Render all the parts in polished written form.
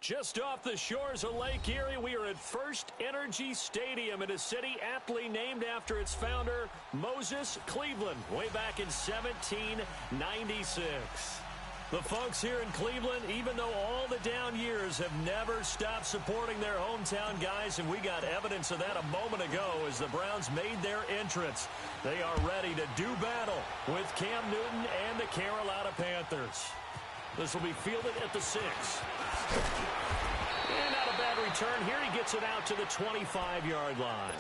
Just off the shores of Lake Erie, we are at First Energy Stadium in a city aptly named after its founder, Moses Cleveland, way back in 1796. The folks here in Cleveland, even though all the down years, have never stopped supporting their hometown guys, and we got evidence of that a moment ago as the Browns made their entrance. They are ready to do battle with Cam Newton and the Carolina Panthers. This will be fielded at the 6. And not a bad return. Here he gets it out to the 25-yard line.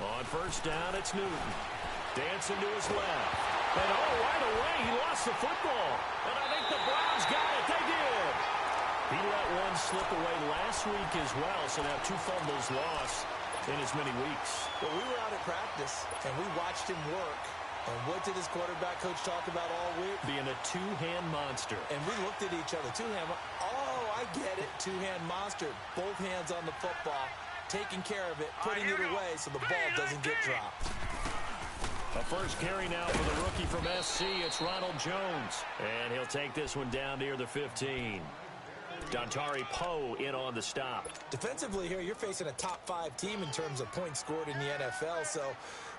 On first down, it's Newton. Dancing to his left. And right away, he lost the football. And I think the Browns got it. They did. He let one slip away last week as well, so now 2 fumbles lost in as many weeks. Well, we were out at practice, and we watched him work. And what did his quarterback coach talk about all week? Being a two-hand monster. And we looked at each other. Two-hand. Oh, I get it. Two-hand monster. Both hands on the football, taking care of it, putting it away so the ball doesn't get dropped. A first carry now for the rookie from SC. It's Ronald Jones. And he'll take this one down near the 15. Dontari Poe in on the stop. Defensively here, you're facing a top 5 team in terms of points scored in the NFL. So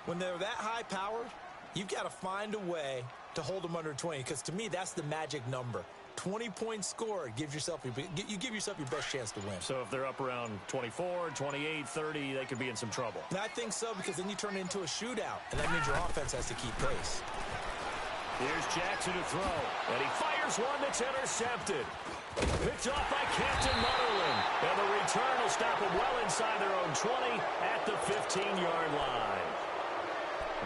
when they're that high-powered, you've got to find a way to hold them under 20. Because to me, that's the magic number. 20 points scored, you give yourself your best chance to win. So if they're up around 24, 28, 30, they could be in some trouble. And I think so, because then you turn it into a shootout, and that means your offense has to keep pace. Here's Jackson to throw, and he fires one that's intercepted. Picked off by Captain Mutterland, and the return will stop him well inside their own 20 at the 15-yard line.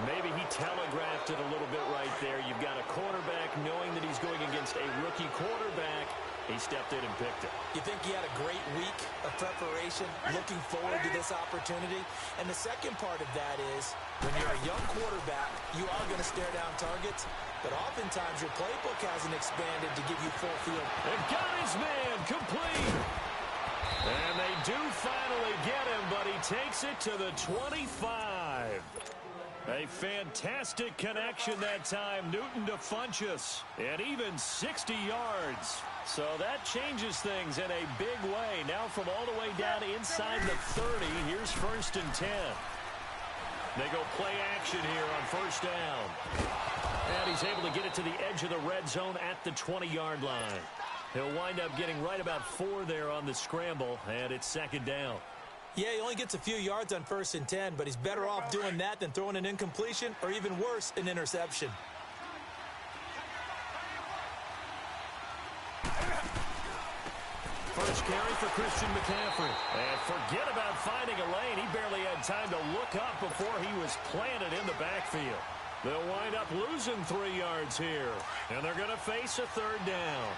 Maybe he telegraphed it a little bit right there. You've got a quarterback knowing that he's going against a rookie quarterback. He stepped in and picked it. You think he had a great week of preparation, looking forward to this opportunity? And the second part of that is, when you're a young quarterback, you are going to stare down targets, but oftentimes your playbook hasn't expanded to give you full field. They've got his man complete. And they do finally get him, but he takes it to the 25. A fantastic connection that time. Newton to Funchess. And even 60 yards. So that changes things in a big way. Now from all the way down inside the 30, here's 1st and 10. They go play action here on first down. And he's able to get it to the edge of the red zone at the 20-yard line. He'll wind up getting right about 4 there on the scramble, and it's 2nd down. Yeah, he only gets a few yards on 1st and 10, but he's better off doing that than throwing an incompletion or even worse, an interception. First carry for Christian McCaffrey. And forget about finding a lane. He barely had time to look up before he was planted in the backfield. They'll wind up losing 3 yards here. And they're going to face a 3rd down.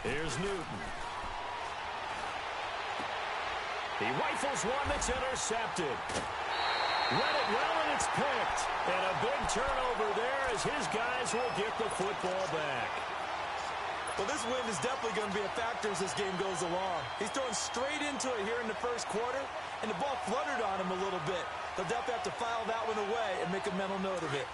Here's Newton. He rifles one that's intercepted. Read it well, and it's picked. And a big turnover there as his guys will get the football back. Well, this wind is definitely going to be a factor as this game goes along. He's throwing straight into it here in the first quarter, and the ball fluttered on him a little bit. They'll definitely have to file that one away and make a mental note of it.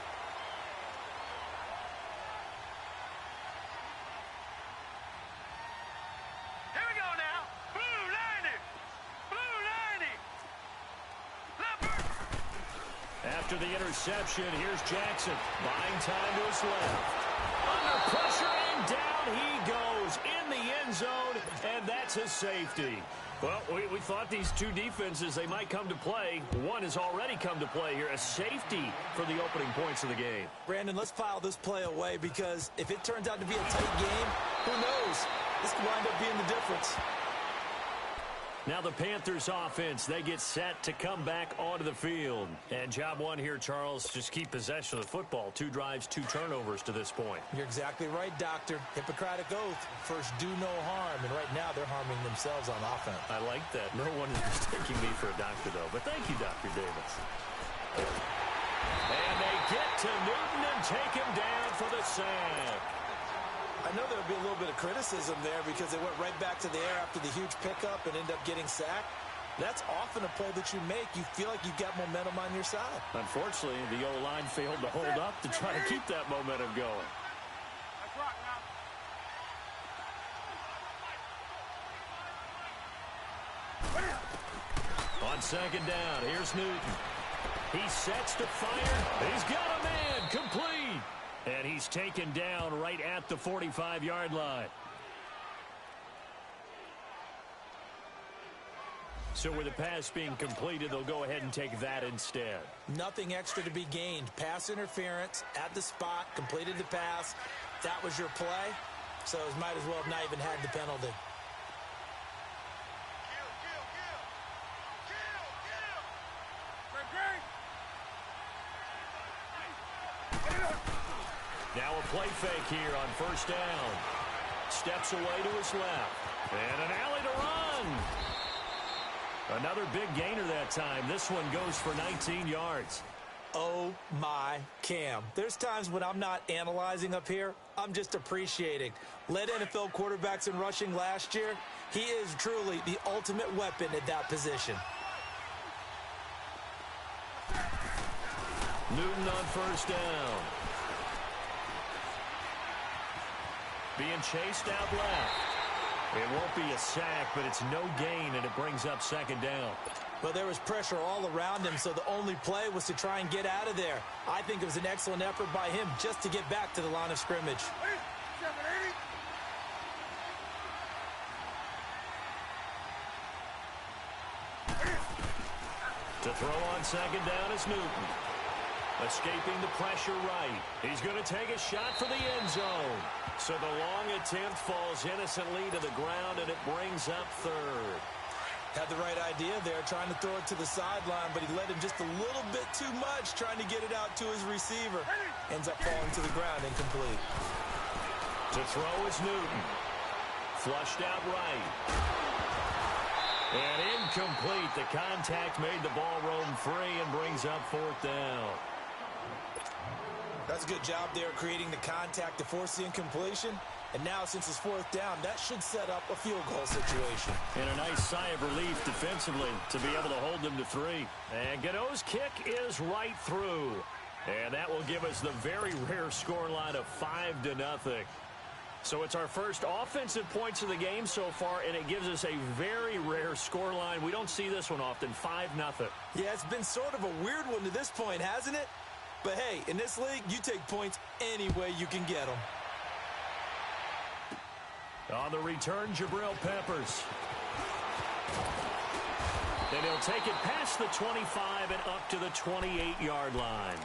After the interception, here's Jackson. Buying time to his left. Under pressure, and down he goes in the end zone, and that's his safety. Well, we thought these two defenses, they might come to play. One has already come to play here, a safety for the opening points of the game. Brandon, let's file this play away, because if it turns out to be a tight game, who knows? This could wind up being the difference. Now the Panthers offense, they get set to come back onto the field. And job one here, Charles, just keep possession of the football. 2 drives, 2 turnovers to this point. You're exactly right, Doctor. Hippocratic oath. First, do no harm. And right now, they're harming themselves on offense. I like that. No one is mistaking me for a doctor, though. But thank you, Dr. Davis. And they get to Newton and take him down for the sack. I know there'll be a little bit of criticism there because they went right back to the air after the huge pickup and end up getting sacked. That's often a play that you make. You feel like you've got momentum on your side. Unfortunately, the O-line failed to hold up to try to keep that momentum going. On second down, here's Newton. He sets to fire. He's got a man, complete. And he's taken down right at the 45-yard line. So with the pass being completed, they'll go ahead and take that instead. Nothing extra to be gained. Pass interference at the spot, completed the pass. That was your play, so it might as well have not even had the penalty. Now a play fake here on first down. Steps away to his left. And an alley to run. Another big gainer that time. This one goes for 19 yards. Oh, my Cam. There's times when I'm not analyzing up here. I'm just appreciating. Led NFL quarterbacks in rushing last year. He is truly the ultimate weapon at that position. Newton on first down. Being chased out left. It won't be a sack, but it's no gain, and it brings up second down. Well, there was pressure all around him, so the only play was to try and get out of there. I think it was an excellent effort by him just to get back to the line of scrimmage. To throw on second down is Newton. Escaping the pressure right. He's going to take a shot for the end zone. So the long attempt falls innocently to the ground, and it brings up third. Had the right idea there, trying to throw it to the sideline, but he let him just a little bit too much, trying to get it out to his receiver. Ends up falling to the ground, incomplete. To throw is Newton. Flushed out right. And incomplete. The contact made the ball roam free and brings up fourth down. That's a good job there creating the contact to force the incompletion. And now, since it's fourth down, that should set up a field goal situation. And a nice sigh of relief defensively to be able to hold them to 3. And Godot's kick is right through. And that will give us the very rare scoreline of 5-0. So it's our first offensive points of the game so far, and it gives us a very rare scoreline. We don't see this one often, 5-0. Yeah, it's been sort of a weird one to this point, hasn't it? But hey, in this league, you take points any way you can get them. On the return, Jabril Peppers. And he'll take it past the 25 and up to the 28-yard line.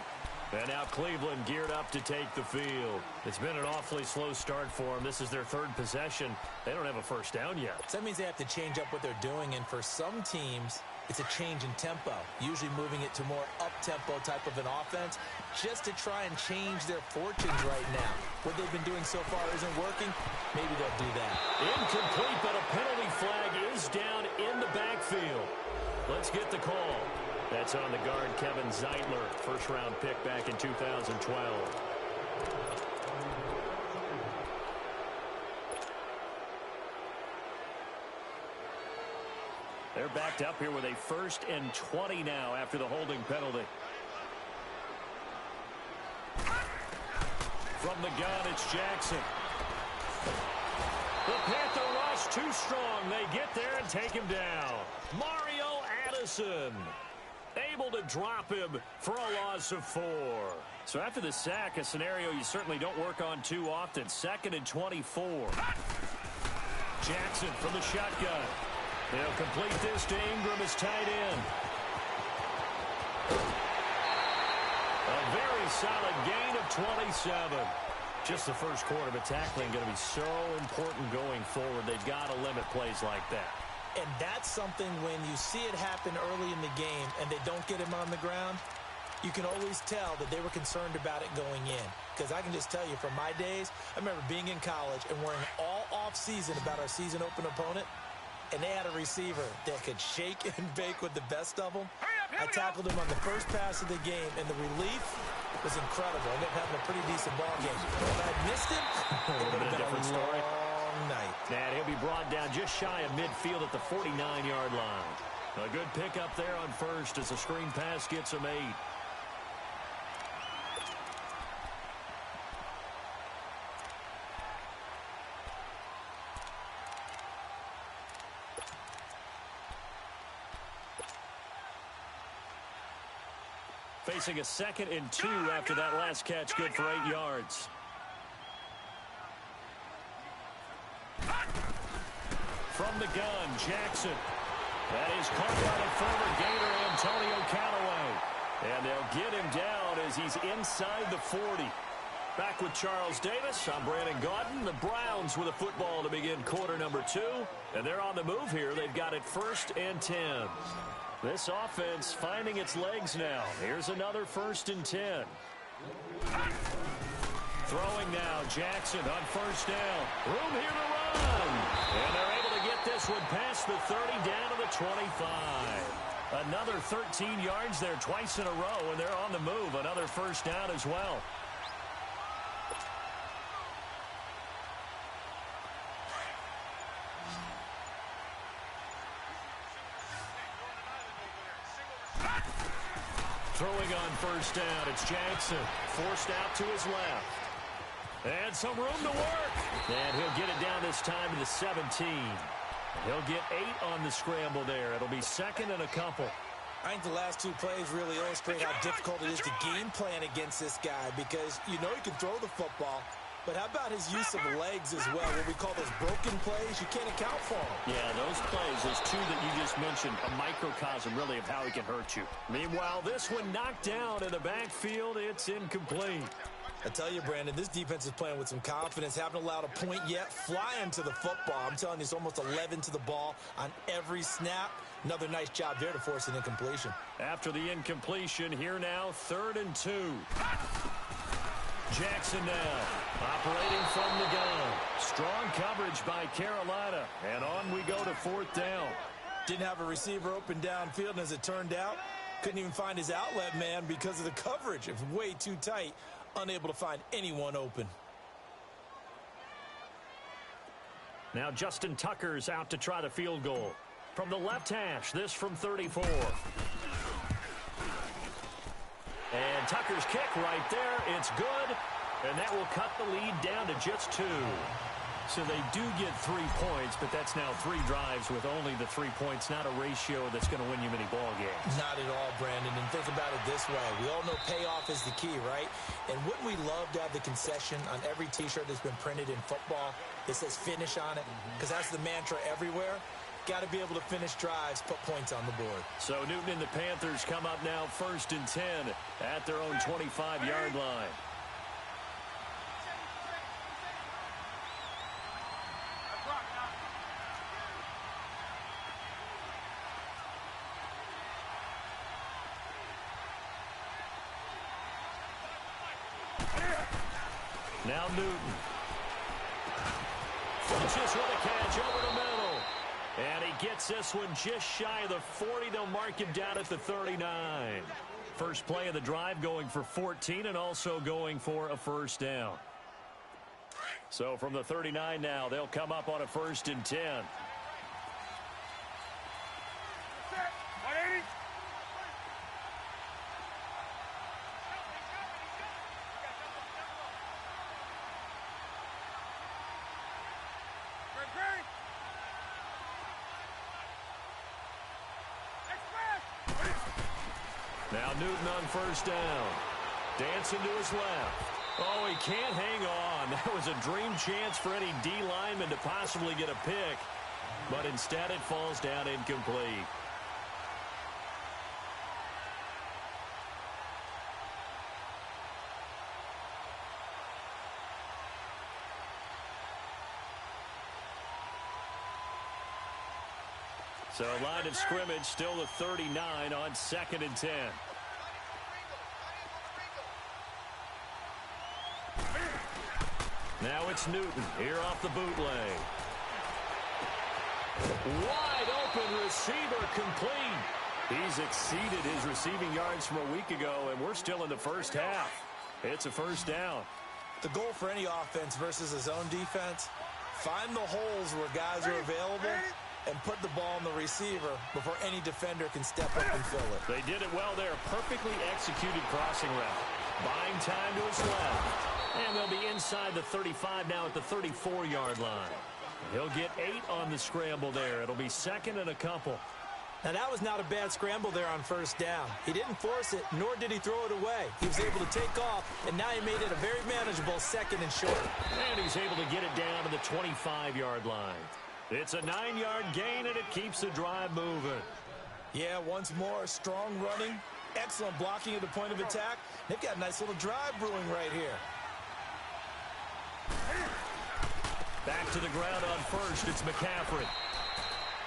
And now Cleveland geared up to take the field. It's been an awfully slow start for them. This is their third possession. They don't have a first down yet. So that means they have to change up what they're doing, and for some teams, it's a change in tempo, usually moving it to more up-tempo type of an offense, just to try and change their fortunes right now. What they've been doing so far isn't working. Maybe they'll do that. Incomplete, but a penalty flag is down in the backfield. Let's get the call. That's on the guard, Kevin Zeitler, first-round pick back in 2012. They're backed up here with a 1st and 20 now after the holding penalty. From the gun, it's Jackson. The Panther rush too strong. They get there and take him down. Mario Addison able to drop him for a loss of 4. So after the sack, a scenario you certainly don't work on too often. 2nd and 24. Jackson from the shotgun. They'll complete this to Ingram as tight end. A very solid gain of 27. Just the first quarter, but tackling going to be so important going forward. They've got to limit plays like that. And that's something when you see it happen early in the game and they don't get him on the ground, you can always tell that they were concerned about it going in. Because I can just tell you from my days, I remember being in college and worrying all off-season about our season open opponent. And they had a receiver that could shake and bake with the best of them. I tackled him on the first pass of the game, and the relief was incredible. Ended up having a pretty decent ball game. If I had missed him, it would have been a different story. Long night. And he'll be brought down just shy of midfield at the 49-yard line. A good pickup there on first as the screen pass gets him 8. Facing a 2nd and 2 after that last catch, good for 8 yards. From the gun, Jackson. That is caught by the former Gator, Antonio Callaway. And they'll get him down as he's inside the 40. Back with Charles Davis, I'm Brandon Gaudin. The Browns with a football to begin quarter number 2. And they're on the move here. They've got it 1st and 10. This offense finding its legs now. Here's another 1st and 10. Throwing now, Jackson on 1st down. Room here to run. And they're able to get this one past the 30 down to the 25. Another 13 yards there twice in a row, and they're on the move. Another 1st down as well. Throwing on 1st down, it's Jackson. Forced out to his left. And some room to work. And he'll get it down this time to the 17. He'll get 8 on the scramble there. It'll be 2nd and a couple. I think the last 2 plays really illustrate how difficult it is to game plan against this guy because you know he can throw the football. But how about his use of legs as well? What we call those broken plays, you can't account for them. Yeah, those plays, those 2 that you just mentioned, a microcosm really of how he can hurt you. Meanwhile, this one knocked down in the backfield. It's incomplete. I tell you, Brandon, this defense is playing with some confidence. Haven't allowed a point yet. Flying to the football. I'm telling you, it's almost 11 to the ball on every snap. Another nice job there to force an incompletion. After the incompletion, here now, 3rd and 2. Jackson now, operating from the gun. Strong coverage by Carolina, and on we go to 4th down. Didn't have a receiver open downfield, and as it turned out, couldn't even find his outlet man because of the coverage. It was way too tight, unable to find anyone open. Now Justin Tucker's out to try the field goal. From the left hash, this from 34. And Tucker's kick right there. It's good. And that will cut the lead down to just 2. So they do get 3 points, but that's now 3 drives with only the 3 points, not a ratio that's going to win you many ball games. Not at all, Brandon. And think about it this way. We all know payoff is the key, right? And wouldn't we love to have the concession on every T-shirt that's been printed in football that says finish on it? Because that's the mantra everywhere. Got to be able to finish drives, put points on the board. So Newton and the Panthers come up now 1st and 10 at their own 25-yard line. Now Newton. Funches with a catch over the middle. And he gets this one just shy of the 40. They'll mark him down at the 39. First play of the drive going for 14 and also going for a 1st down. So from the 39 now, they'll come up on a 1st and 10. Now Newton on 1st down. Dancing to his left. Oh, he can't hang on. That was a dream chance for any D lineman to possibly get a pick. But instead it falls down incomplete. So line of scrimmage still the 39 on 2nd and 10. Now it's Newton here off the bootleg. Wide open receiver complete. He's exceeded his receiving yards from a week ago, and we're still in the first half. It's a first down. The goal for any offense versus a zone defense, find the holes where guys are available and put the ball on the receiver before any defender can step up and fill it. They did it well there. Perfectly executed crossing route. Buying time to his left. And they'll be inside the 35 now at the 34-yard line. He'll get 8 on the scramble there. It'll be second and a couple. Now, that was not a bad scramble there on first down. He didn't force it, nor did he throw it away. He was able to take off, and now he made it a very manageable second and short. And he's able to get it down to the 25-yard line. It's a 9-yard gain, and it keeps the drive moving. Yeah, once more, strong running, excellent blocking at the point of attack. They've got a nice little drive brewing right here. Back to the ground on first. It's McCaffrey.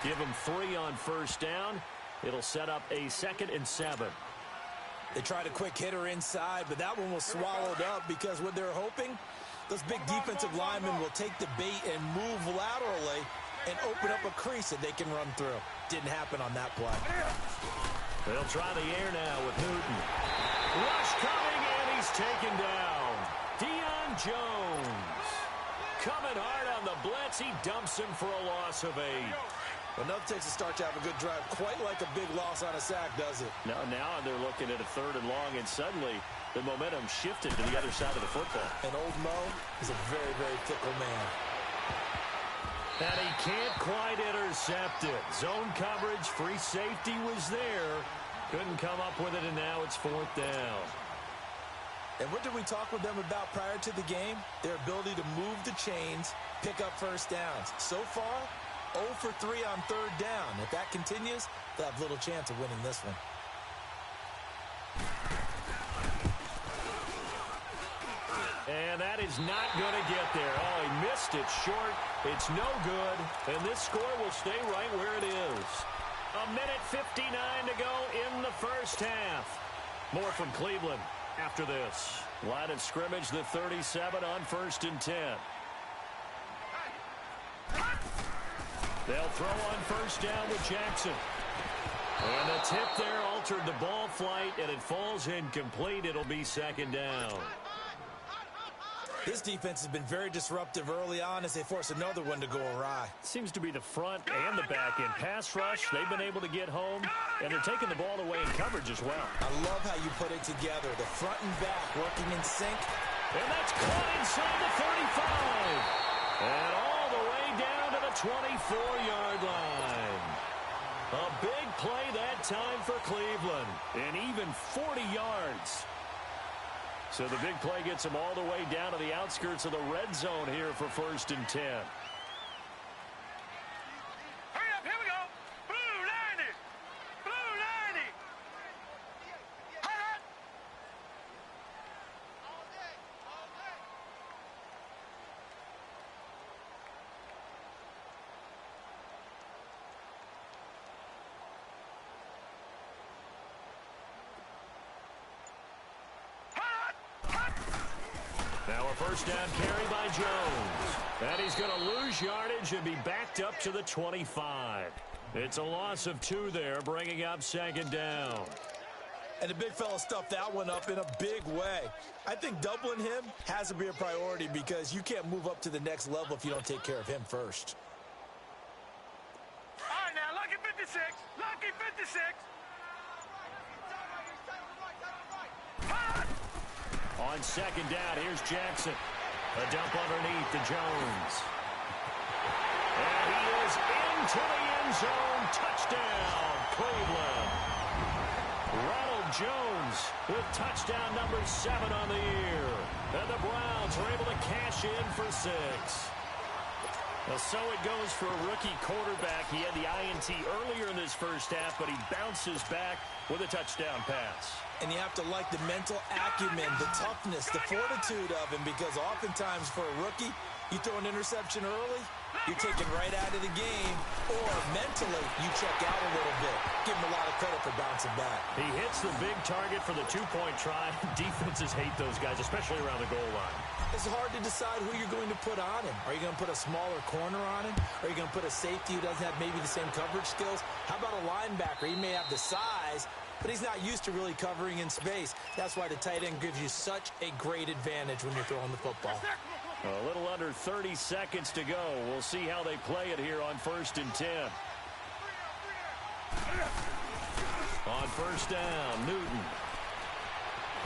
Give him 3 on first down. It'll set up a 2nd and 7. They tried a quick hitter inside, but that one was swallowed up because what they're hoping, those big defensive linemen will take the bait and move laterally and open up a crease that they can run through. Didn't happen on that play. They'll try the air now with Newton. Rush coming, and he's taken down. Deion Jones. Coming hard on the blitz. He dumps him for a loss of 8. Enough takes a start to have a good drive. Quite like a big loss on a sack, does it? Now they're looking at a 3rd and long, and suddenly the momentum shifted to the other side of the football. And old Mo is a very, very fickle man. And he can't quite intercept it. Zone coverage, free safety was there. Couldn't come up with it, and now it's 4th down. And what did we talk with them about prior to the game? Their ability to move the chains, pick up first downs. So far, 0 for 3 on 3rd down. If that continues, they'll have little chance of winning this one. And that is not going to get there. Oh, he missed it short. It's no good. And this score will stay right where it is. 1:59 to go in the first half. More from Cleveland after this. Line of scrimmage, the 37 on 1st and 10. They'll throw on first down with Jackson. And the tip there altered the ball flight, and it falls incomplete. It'll be 2nd down. This defense has been very disruptive early on as they force another one to go awry. Seems to be the front and the back end. Pass rush, they've been able to get home, and they're taking the ball away in coverage as well. I love how you put it together. The front and back working in sync. And that's caught inside the 35. And all the way down to the 24-yard line. A big play that time for Cleveland. And even 40 yards. So the big play gets them all the way down to the outskirts of the red zone here for 1st and 10. Hurry up, here we go. Blue 90. Blue 90. Hot. All day. All day. Now a first down carry by Jones. And he's going to lose yardage and be backed up to the 25. It's a loss of 2 there, bringing up 2nd down. And the big fella stuffed that one up in a big way. I think doubling him has to be a priority because you can't move up to the next level if you don't take care of him first. All right, now, lucky 56. Lucky 56. Hot. On 2nd down, here's Jackson. A dump underneath to Jones. And he is into the end zone. Touchdown, Cleveland. Ronald Jones with touchdown number 7 on the year. And the Browns are able to cash in for 6. Well, so it goes for a rookie quarterback. He had the INT earlier in this first half, but he bounces back with a touchdown pass. And you have to like the mental acumen, the toughness, the fortitude of him, because oftentimes for a rookie, you throw an interception early, you're taken right out of the game, or mentally, you check out a little bit. Give him a lot of credit for bouncing back. He hits the big target for the 2-point try. Defenses hate those guys, especially around the goal line. It's hard to decide who you're going to put on him. Are you going to put a smaller corner on him? Are you going to put a safety who doesn't have maybe the same coverage skills? How about a linebacker? He may have the size, but he's not used to really covering in space. That's why the tight end gives you such a great advantage when you're throwing the football. A little under 30 seconds to go. We'll see how they play it here on 1st and 10. On 1st down, Newton.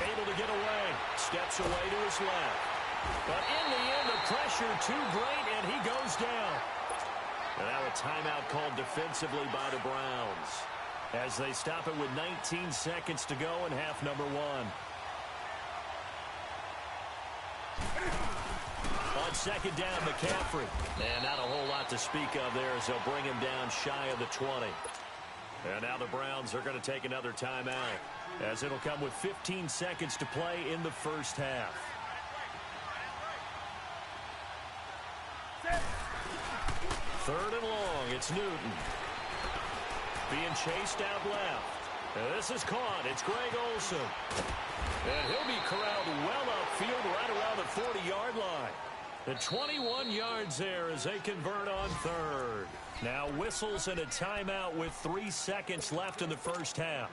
Able to get away. Steps away to his left. But in the end, the pressure too great, and he goes down. And now a timeout called defensively by the Browns as they stop it with 19 seconds to go in half number 1. On 2nd down, McCaffrey. And not a whole lot to speak of there as they'll bring him down shy of the 20. And now the Browns are going to take another timeout as it'll come with 15 seconds to play in the first half. Third and long, it's Newton. Being chased out left. And this is caught. It's Greg Olsen. And he'll be corralled well upfield right around the 40-yard line. The 21 yards there as they convert on 3rd. Now whistles and a timeout with 3 seconds left in the first half.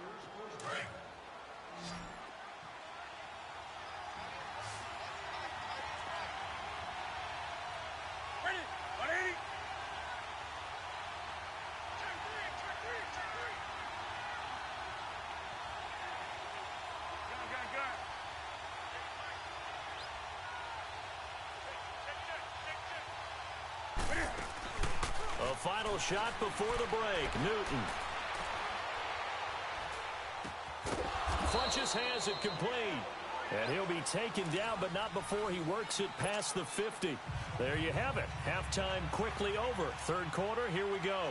A final shot before the break. Newton. Funches has it complete. And he'll be taken down, but not before he works it past the 50. There you have it. Halftime quickly over. 3rd quarter, here we go.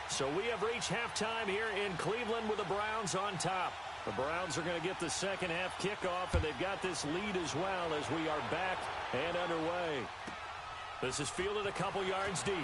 So we have reached halftime here in Cleveland with the Browns on top. The Browns are going to get the second half kickoff, and they've got this lead as well as we are back and underway. This is fielded a couple yards deep.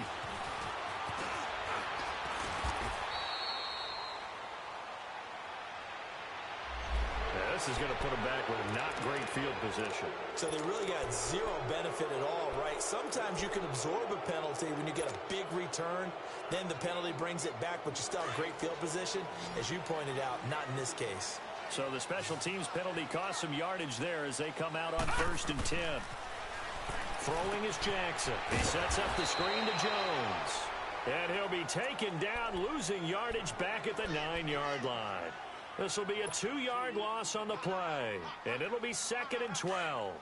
This is going to put them back with not great field position. So they really got zero benefit at all, right? Sometimes you can absorb a penalty when you get a big return. Then the penalty brings it back, but you still have great field position. As you pointed out, not in this case. So the special teams penalty cost some yardage there as they come out on 1st and 10. Throwing is Jackson. He sets up the screen to Jones. And he'll be taken down, losing yardage back at the 9-yard line. This will be a 2-yard loss on the play. And it'll be 2nd and 12.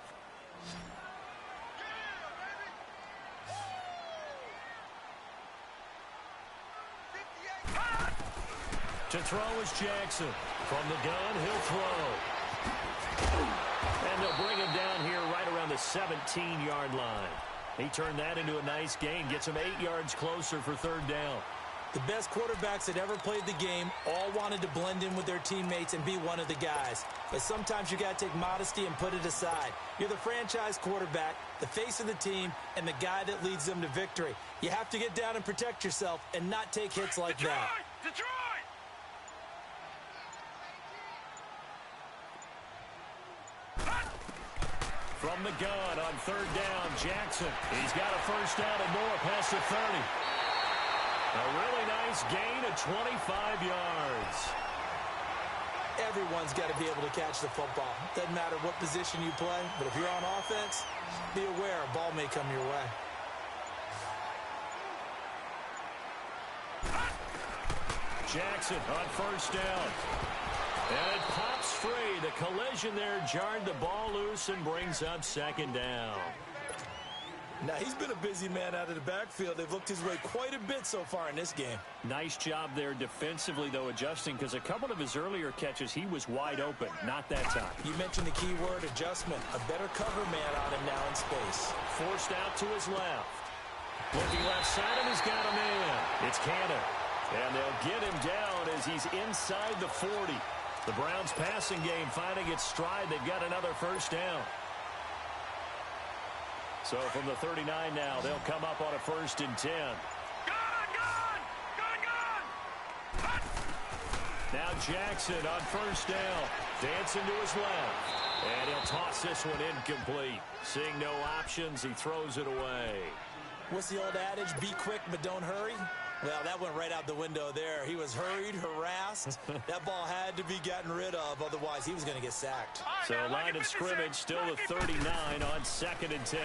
To throw is Jackson. From the gun, he'll throw. And they'll bring him down here right around the 17-yard line. He turned that into a nice gain. Gets him 8 yards closer for 3rd down. The best quarterbacks that ever played the game all wanted to blend in with their teammates and be one of the guys. But sometimes you got to take modesty and put it aside. You're the franchise quarterback, the face of the team, and the guy that leads them to victory. You have to get down and protect yourself and not take hits like that. Detroit! From the gun on 3rd down, Jackson. He's got a first down and more past the 30. A really nice gain of 25 yards. Everyone's got to be able to catch the football. Doesn't matter what position you play, but if you're on offense, be aware a ball may come your way. Jackson on 1st down. And it pops free. The collision there jarred the ball loose and brings up 2nd down. Now, he's been a busy man out of the backfield. They've looked his way quite a bit so far in this game. Nice job there defensively, though, adjusting, because a couple of his earlier catches, he was wide open. Not that time. You mentioned the key word, adjustment. A better cover man on him now in space. Forced out to his left. Looking left side, and he's got him in. It's Cannon. And they'll get him down as he's inside the 40. The Browns passing game finding its stride. They've got another first down. So from the 39 now, they'll come up on a 1st and 10. Now Jackson on 1st down. Dancing to his left. And he'll toss this one incomplete. Seeing no options, he throws it away. What's the old adage? Be quick, but don't hurry. Well, that went right out the window there. He was hurried, harassed. That ball had to be gotten rid of. Otherwise, he was going to get sacked. So line of scrimmage still the 39 on 2nd and 10.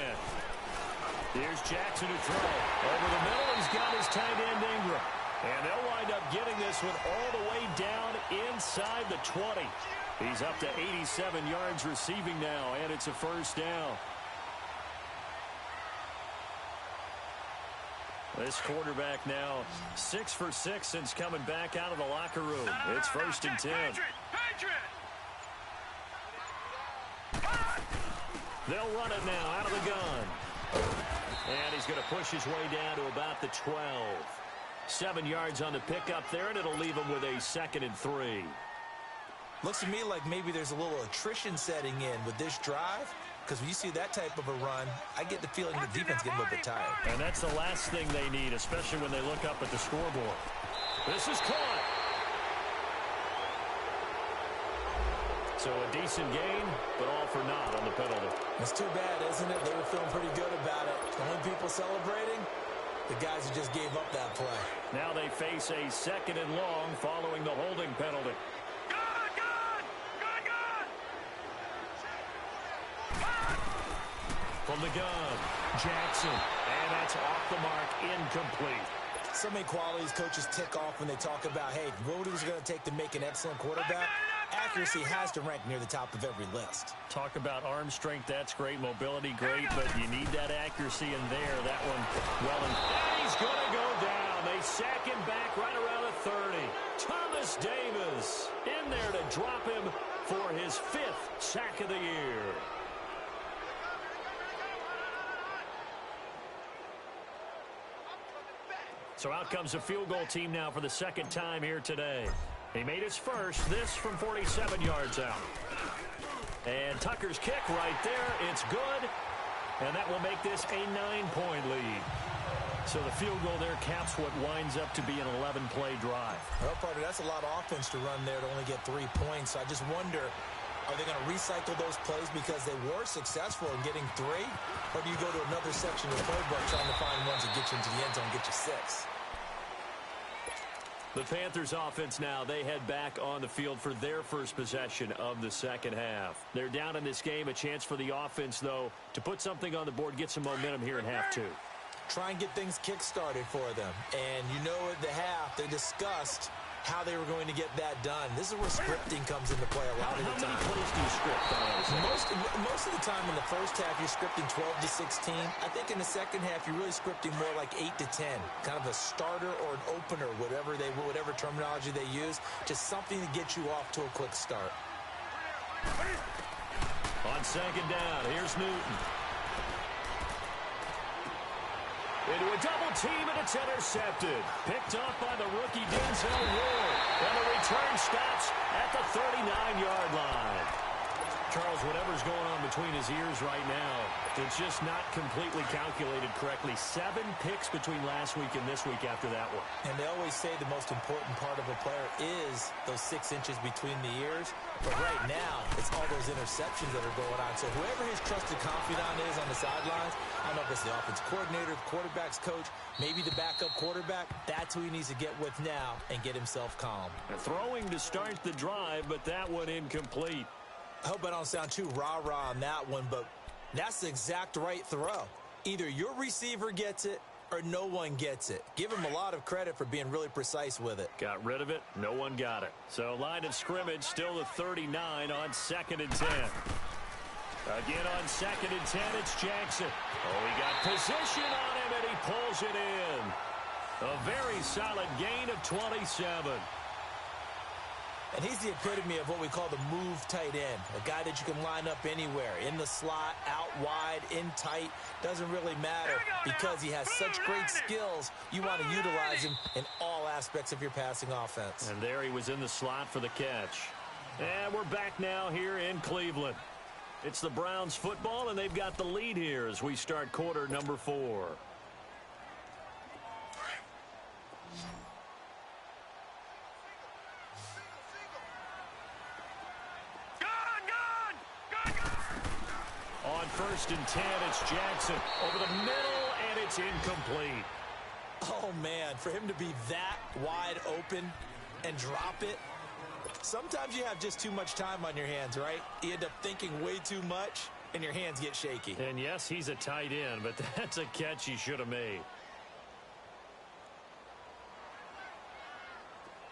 Here's Jackson to throw. Over the middle, he's got his tight end Ingram. And they'll wind up getting this one all the way down inside the 20. He's up to 87 yards receiving now, and it's a first down. This quarterback now 6 for 6 since coming back out of the locker room. It's 1st and 10. They'll run it now out of the gun. And he's going to push his way down to about the 12. 7 yards on the pickup there, and it'll leave him with a 2nd and 3. Looks to me like maybe there's a little attrition setting in with this drive. Because when you see that type of a run, I get the feeling the defense getting a little bit tired. And that's the last thing they need, especially when they look up at the scoreboard. This is caught. So a decent gain, but all for naught on the penalty. It's too bad, isn't it? They were feeling pretty good about it. The only people celebrating, the guys who just gave up that play. Now they face a 2nd and long following the holding penalty. From the gun, Jackson, and that's off the mark, incomplete. So many qualities coaches tick off when they talk about, hey, what is it going to take to make an excellent quarterback? Accuracy has to rank near the top of every list. Talk about arm strength, that's great, mobility great, but you need that accuracy in there. That one, well, and he's going to go down. They sack him back right around the 30. Thomas Davis in there to drop him for his 5th sack of the year. So out comes the field goal team now for the 2nd time here today. He made his first, this from 47 yards out. And Tucker's kick right there, it's good. And that will make this a 9-point lead. So the field goal there caps what winds up to be an 11-play drive. Well, partner, that's a lot of offense to run there to only get 3 points. So I just wonder, are they going to recycle those plays because they were successful in getting 3? Or do you go to another section of the playbook trying to find ones that get you into the end zone and get you 6? The Panthers offense now, they head back on the field for their first possession of the 2nd half. They're down in this game. A chance for the offense, though, to put something on the board, get some momentum here in half 2. Try and get things kick-started for them. And you know at the half, they discussed how they were going to get that done. This is where scripting comes into play a lot of the time. How many plays do you script? Most of the time in the first half, you're scripting 12 to 16. I think in the second half, you're really scripting more like 8 to 10. Kind of a starter or an opener, whatever terminology they use. Just something to get you off to a quick start. On 2nd down, here's Newton. Into a double team, and it's intercepted. Picked off by the rookie Denzel Ward. And the return stops at the 39-yard line. Charles, whatever's going on between his ears right now, it's just not completely calculated correctly. 7 picks between last week and this week after that one. And they always say the most important part of a player is those 6 inches between the ears. But right now, it's all those interceptions that are going on. So whoever his trusted confidant is on the sidelines, I don't know if it's the offensive coordinator, the quarterback's coach, maybe the backup quarterback, that's who he needs to get with now and get himself calm. Throwing to start the drive, but that one incomplete. I hope I don't sound too rah-rah on that one, but that's the exact right throw. Either your receiver gets it or no one gets it. Give him a lot of credit for being really precise with it. Got rid of it. No one got it. So line of scrimmage still the 39 on 2nd and 10. Again on 2nd and 10, it's Jackson. Oh, he got position on him, and he pulls it in. A very solid gain of 27. And he's the epitome of what we call the move tight end. A guy that you can line up anywhere. In the slot, out wide, in tight. Doesn't really matter because he has such great skills. You want to utilize him in all aspects of your passing offense. And there he was in the slot for the catch. And we're back now here in Cleveland. It's the Browns football, and they've got the lead here as we start quarter number 4. Gun! first and 10. It's Jackson over the middle, and it's incomplete. Oh, man, for him to be that wide open and drop it, sometimes you have just too much time on your hands, right? You end up thinking way too much, and your hands get shaky. And, yes, he's a tight end, but that's a catch he should have made.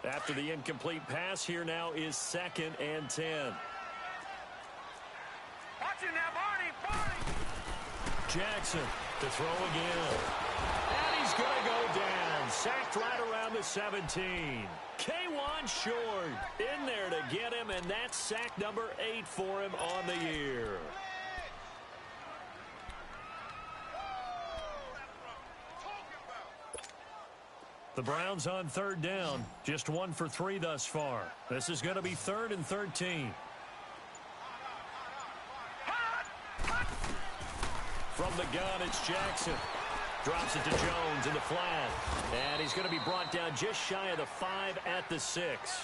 After the incomplete pass, here now is 2nd and 10. Watch it now, Barney! Jackson to throw again. And he's going to go down. Sacked right around the 17. K1 short. In there to get him, and that's sack number 8 for him on the year. The Browns on 3rd down. Just 1 for 3 thus far. This is going to be 3rd and 13. From the gun, it's Jackson. Drops it to Jones in the flat. And he's going to be brought down just shy of the 5 at the 6.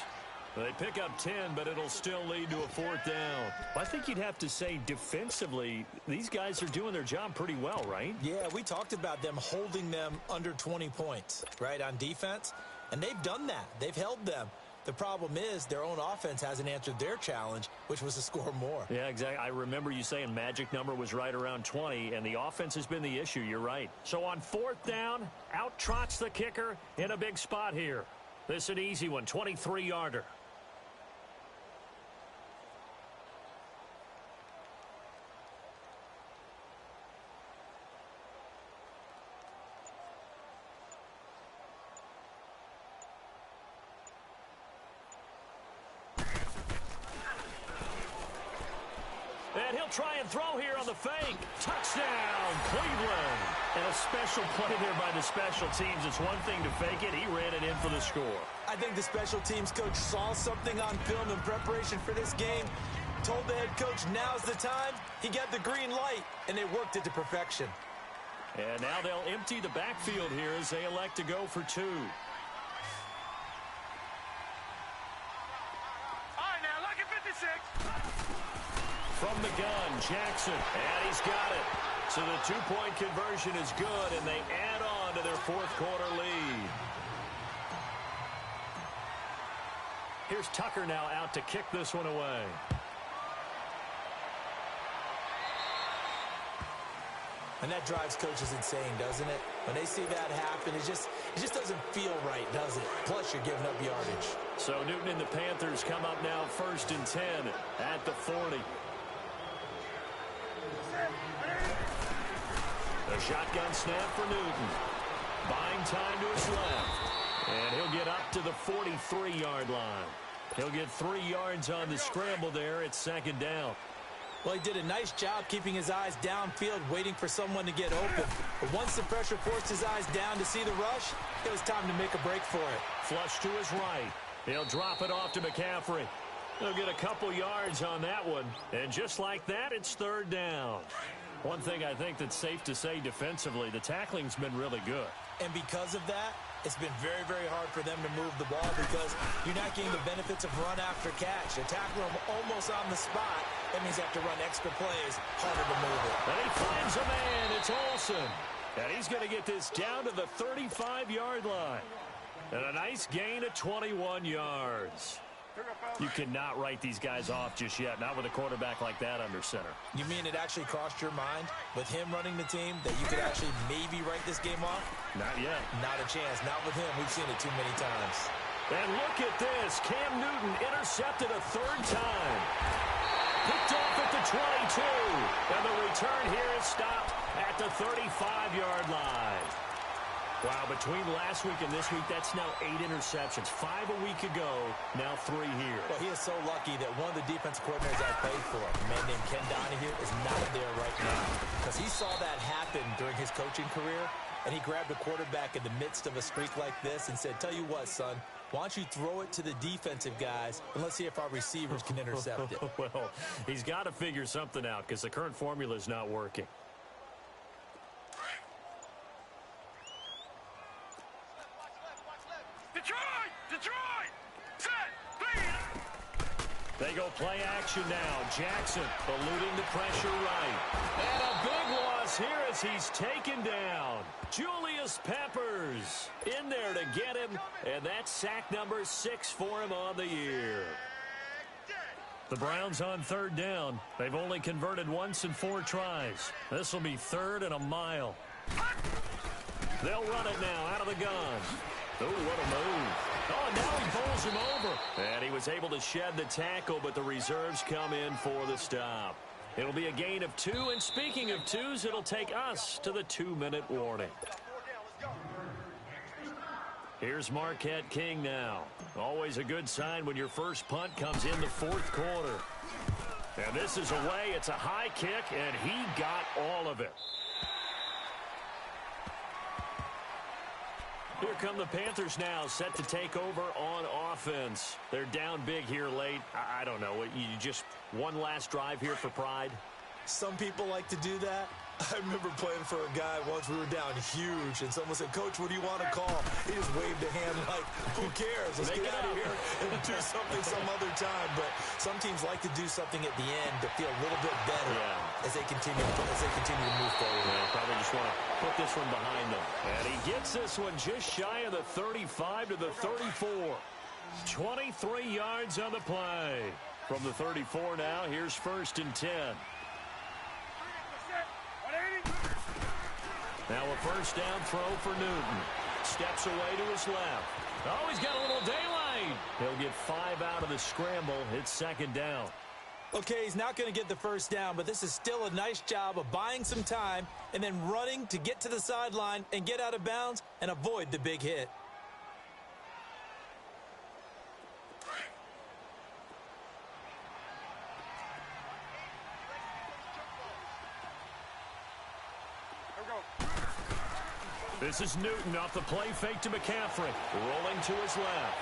They pick up 10, but it'll still lead to a 4th down. I think you'd have to say defensively, these guys are doing their job pretty well, right? Yeah, we talked about them holding them under 20 points, right, on defense. And they've done that. They've held them. The problem is their own offense hasn't answered their challenge, which was to score more. Yeah, exactly. I remember you saying magic number was right around 20, and the offense has been the issue. You're right. So on 4th down, out trots the kicker in a big spot here. This is an easy one, 23-yarder. And he'll try and throw here on the fake. Touchdown, Cleveland. And a special play there by the special teams. It's one thing to fake it. He ran it in for the score. I think the special teams coach saw something on film in preparation for this game, told the head coach now's the time. He got the green light, and they worked it to perfection. And now they'll empty the backfield here as they elect to go for 2. All right, now, look at 56. From the gun, Jackson, and he's got it. So the 2-point conversion is good, and they add on to their 4th quarter lead. Here's Tucker now out to kick this one away. And that drives coaches insane, doesn't it? When they see that happen, it just doesn't feel right, does it? Plus, you're giving up yardage. So Newton and the Panthers come up now 1st and 10 at the 40. A shotgun snap for Newton. Buying time to his left. And he'll get up to the 43-yard line. He'll get 3 yards on the scramble there. It's 2nd down. Well, he did a nice job keeping his eyes downfield, waiting for someone to get open. But once the pressure forced his eyes down to see the rush, it was time to make a break for it. Flush to his right. He'll drop it off to McCaffrey. He'll get a couple yards on that one. And just like that, it's 3rd down. One thing I think that's safe to say defensively, the tackling's been really good. And because of that, it's been very, very hard for them to move the ball because you're not getting the benefits of run after catch. You tackle them almost on the spot. That means you have to run extra plays, harder to move it. And he finds a man. It's Olsen. And he's going to get this down to the 35-yard line. And a nice gain of 21 yards. You cannot write these guys off just yet, not with a quarterback like that under center. You mean it actually crossed your mind with him running the team that you could actually maybe write this game off? Not yet. Not a chance. Not with him. We've seen it too many times. And look at this. Cam Newton intercepted a 3rd time. Picked off at the 22. And the return here is stopped at the 35-yard line. Wow, between last week and this week, that's now 8 interceptions. 5 a week ago, now 3 here. Well, he is so lucky that one of the defense coordinators I played for, a man named Ken Donahue, is not there right now. Because he saw that happen during his coaching career, and he grabbed a quarterback in the midst of a streak like this and said, tell you what, son, why don't you throw it to the defensive guys, and let's see if our receivers can intercept it. Well, he's got to figure something out because the current formula is not working. They go play action now. Jackson eluding the pressure right. And a big loss here as he's taken down. Julius Peppers in there to get him, and that's sack number 6 for him on the year. The Browns on third down. They've only converted once in 4 tries. This will be 3rd and a mile. They'll run it now out of the gun. Oh, what a move. Oh, and now he bowls him over. And he was able to shed the tackle, but the reserves come in for the stop. It'll be a gain of 2, and speaking of 2s, it'll take us to the 2-minute warning. Here's Marquette King now. Always a good sign when your first punt comes in the 4th quarter. And this is away. It's a high kick, and he got all of it. Here come the Panthers now, set to take over on offense. They're down big here late. I don't know. You just one last drive here for pride? Some people like to do that. I remember playing for a guy once. We were down huge, and someone said, "Coach, what do you want to call?" He just waved a hand like, "Who cares? Let's get out of here and do something some other time." But some teams like to do something at the end to feel a little bit better as they continue to move forward. Yeah, probably just want to put this one behind them. And he gets this one just shy of the 35 to the 34. 23 yards on the play. From the 34 now, here's 1st and 10. Now a first down throw for Newton. Steps away to his left. Oh, he's got a little daylight. He'll get 5 out of the scramble. It's 2nd down. Okay, he's not going to get the first down, but this is still a nice job of buying some time and then running to get to the sideline and get out of bounds and avoid the big hit. This is Newton off the play fake to McCaffrey. Rolling to his left.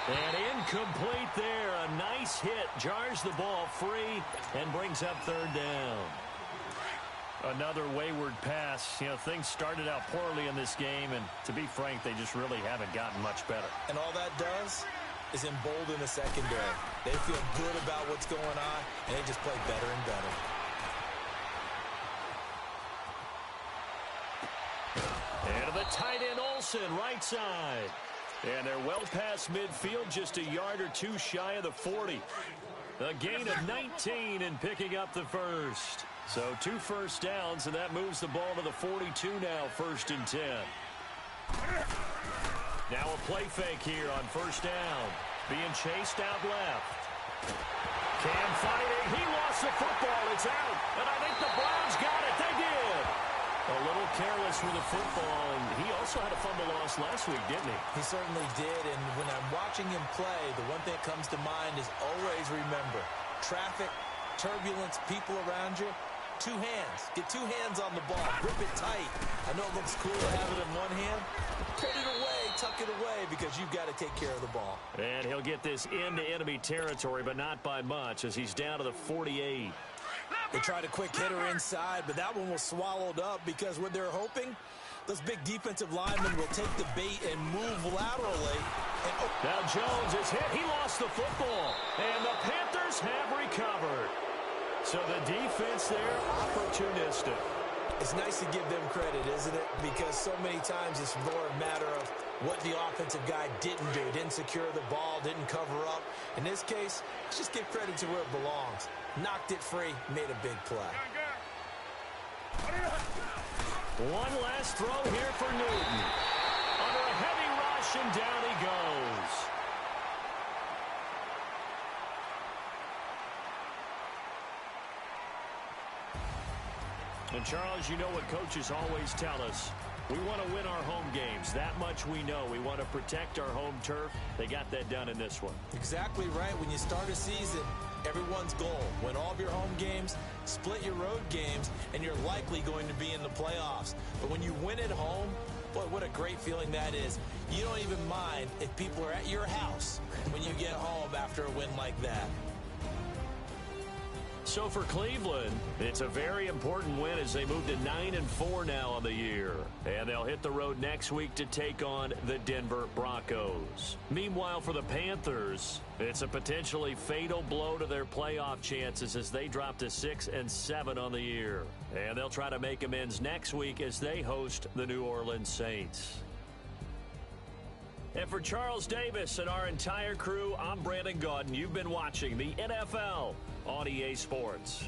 And incomplete there. A nice hit. Jars the ball free and brings up 3rd down. Another wayward pass. You know, things started out poorly in this game, and to be frank, they just really haven't gotten much better. And all that does is embolden the secondary. They feel good about what's going on, and they just play better and better. And to the tight end Olsen, right side. And they're well past midfield, just a yard or 2 shy of the 40. A gain of 19 and picking up the first. So 2 first downs, and that moves the ball to the 42 now, 1st and 10. Now a play fake here on 1st down. Being chased out left. Cam fighting. He lost the football. It's out. And I think the Browns got it. They did. A little careless with the football, and he also had a fumble loss last week, didn't he? He certainly did, and when I'm watching him play, the one thing that comes to mind is always remember, traffic, turbulence, people around you, 2 hands. Get 2 hands on the ball. Grip it tight. I know it looks cool to have it in one hand. Put it away, tuck it away, because you've got to take care of the ball. And he'll get this into enemy territory, but not by much, as he's down to the 48. They tried a quick hitter inside, but that one was swallowed up because what they're hoping, those big defensive linemen will take the bait and move laterally. And now Jones is hit. He lost the football. And the Panthers have recovered. So the defense there, opportunistic. It's nice to give them credit, isn't it? Because so many times it's more a matter of what the offensive guy didn't do. Didn't secure the ball, didn't cover up. In this case, let's just give credit to where it belongs. Knocked it free, made a big play. One last throw here for Newton. Under a heavy rush, and down he goes. And Charles, you know what coaches always tell us. We want to win our home games. That much we know. We want to protect our home turf. They got that done in this one. Exactly right. When you start a season, everyone's goal, win all of your home games, split your road games, and you're likely going to be in the playoffs. But when you win at home, boy, what a great feeling that is. You don't even mind if people are at your house when you get home after a win like that. So for Cleveland, it's a very important win as they move to 9-4 now on the year. And they'll hit the road next week to take on the Denver Broncos. Meanwhile, for the Panthers, it's a potentially fatal blow to their playoff chances as they drop to 6-7 on the year. And they'll try to make amends next week as they host the New Orleans Saints. And for Charles Davis and our entire crew, I'm Brandon Gaudin. You've been watching the NFL on EA Sports.